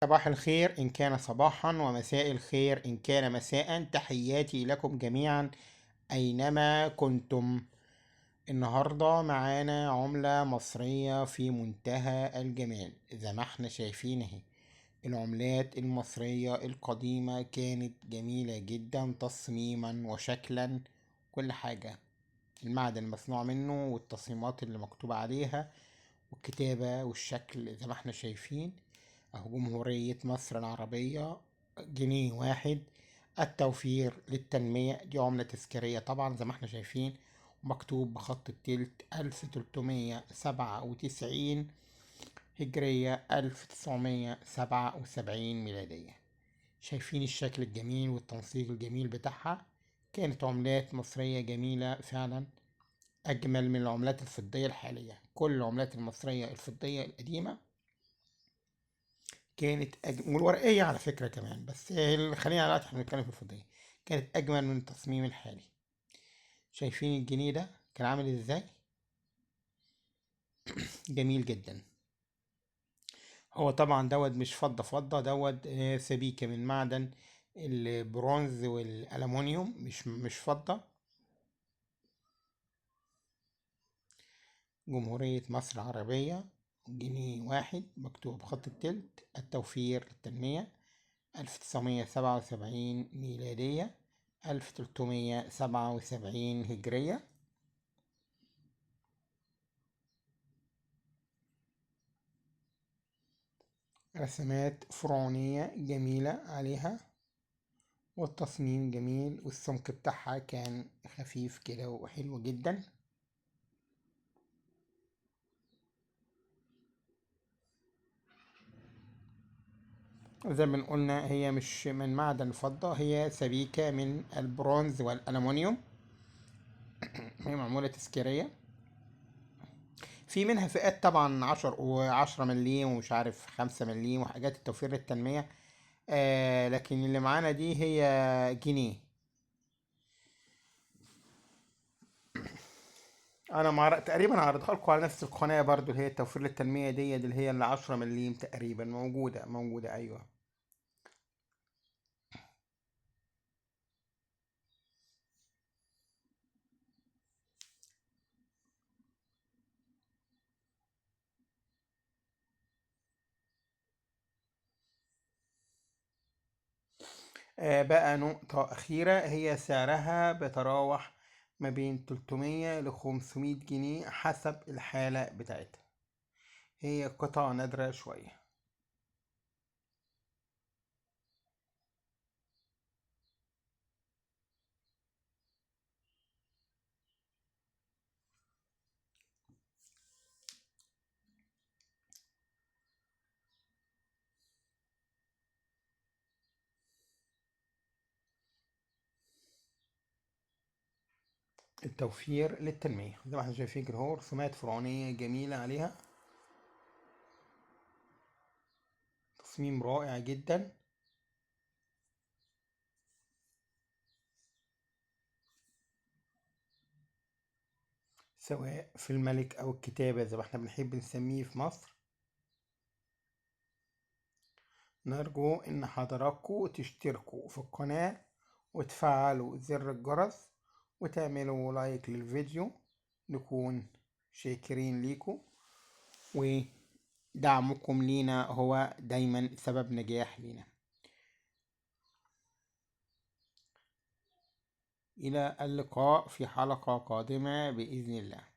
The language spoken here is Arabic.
صباح الخير إن كان صباحا، ومساء الخير إن كان مساء. تحياتي لكم جميعا أينما كنتم. النهاردة معانا عملة مصرية في منتهى الجمال زي ما احنا شايفين اهي. العملات المصرية القديمة كانت جميلة جدا تصميما وشكلا، كل حاجة. المعدن المصنوع منه والتصميمات اللي مكتوب عليها والكتابة والشكل زي ما احنا شايفين اهو. جمهورية مصر العربية، جنيه واحد. التوفير للتنمية، دي عملة تذكارية طبعا زي ما احنا شايفين، مكتوب بخط التلت 1397 هجرية 1977 ميلادية. شايفين الشكل الجميل والتنسيق الجميل بتاعها. كانت عملات مصرية جميلة فعلا، أجمل من العملات الفضية الحالية. كل العملات المصرية الفضية القديمة كانت والورقية على فكرة كمان، بس خلينا دلوقتي احنا بنتكلم في الفضية. كانت أجمل من التصميم الحالي. شايفين الجنيه ده كان عامل ازاي؟ جميل جدا. هو طبعا دوت مش فضة دوت سبيكة من معدن البرونز والألمونيوم، مش فضة. جمهورية مصر العربية، جنيه واحد، مكتوب بخط التلت التوفير للتنمية 1977 ميلادية 1377 هجرية. رسمات فرعونية جميلة عليها، والتصميم جميل، والسمك بتاعها كان خفيف كده وحلو جدا. زي ما قلنا هي مش من معدن الفضة، هي سبيكة من البرونز والألمونيوم. هي معمولة تذكارية. في منها فئات طبعا 10 و10 مليم ومش عارف 5 مليم وحاجات التوفير للتنمية. لكن اللي معانا دي هي جنيه. انا تقريبا هعرضها لكم على نفس القناة برضو، اللي هي التوفير للتنمية دي اللي هي اللي 10 مليم تقريبا، موجودة ايوه. بقى نقطة أخيرة، هي سعرها بتراوح ما بين 300 ل 500 جنيه حسب الحالة بتاعتها. هي قطع نادرة شوية. التوفير للتنمية زي ما احنا شايفين كده اهو، رسومات فرعونية جميلة عليها، تصميم رائع جدا. سواء في الملك أو الكتابة زي ما احنا بنحب نسميه في مصر. نرجو إن حضراتكم تشتركوا في القناة وتفعلوا زر الجرس وتعملوا لايك للفيديو. نكون شاكرين ليكم، ودعمكم لينا هو دايما سبب نجاح لينا. إلى اللقاء في حلقة قادمة بإذن الله.